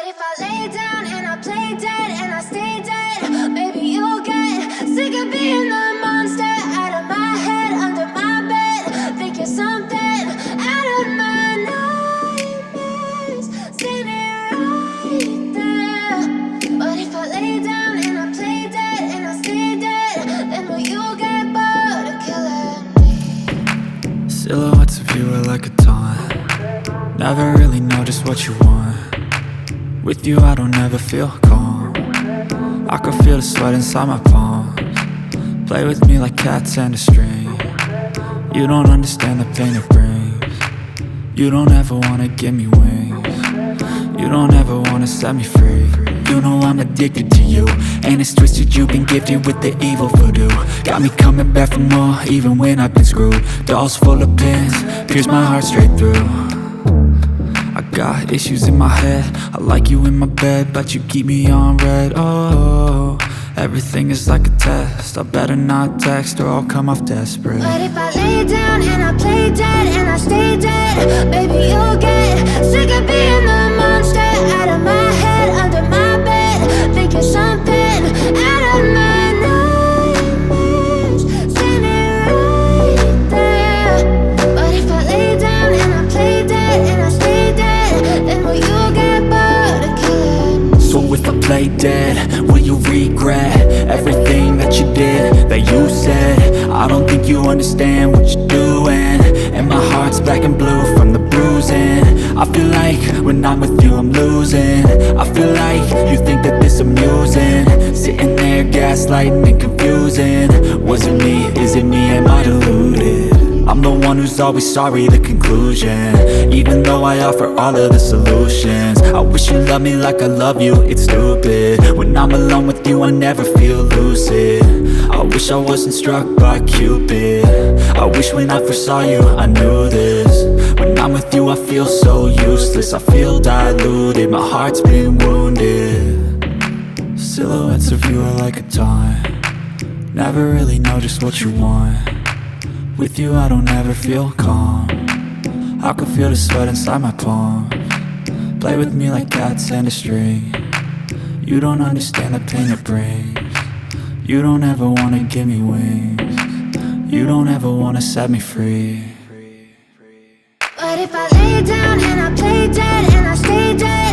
if I lay down and I play dead and I stay dead, maybe you'll get sick of being the monster out of my head, under my bed. Think you're something out of my nightmares, standing right there. But if I lay down and I play dead and I stay dead, then will you get bored of killing me? Silhouettes of you are like a taunt. Never really know just what you want. With you I don't ever feel calm. I can feel the sweat inside my palms. Play with me like cats and a string. You don't understand the pain it brings. You don't ever wanna give me wings. You don't ever wanna set me free. You know I'm addicted to you, and it's twisted, you've been gifted with the evil voodoo. Got me coming back for more, even when I've been screwed. Dolls full of pins, pierce my heart straight through. I got issues in my head, I like you in my bed, but you keep me on red. Oh, everything is like a test, I better not text or I'll come off desperate. But if I lay down and I play dead and I stay dead, baby you'll get sick of being the monster out of my head, under my bed. Think you're something out of my nightmares, standing right there. But if I lay down and I play dead and I stay dead, then will you get bored of killing me? So if I play dead, will you regret everything that you did, that you said? I don't think you understand what you're doing, and my heart's black and blue from the bruising. I feel like when I'm with you I'm losing. I feel like you think that this amusing, sitting there gaslighting and confusing. Was it me? Is it me? Am I deluded? I'm the one who's always sorry, the conclusion, even though I offer all of the solutions. I wish you loved me like I love you, it's stupid. When I'm alone with you I never feel lucid. I wish I wasn't struck by Cupid. I wish when I first saw you I knew this. When I'm with you I feel so useless, I feel diluted, my heart's been wounded. Silhouettes of you are like a taunt. Never really know just what you want. With you I don't ever feel calm. I can feel the sweat inside my palms. Play with me like cats and a string. You don't understand the pain it brings. You don't ever wanna give me wings. You don't ever wanna set me free. But if I lay down and I play dead and I stay dead,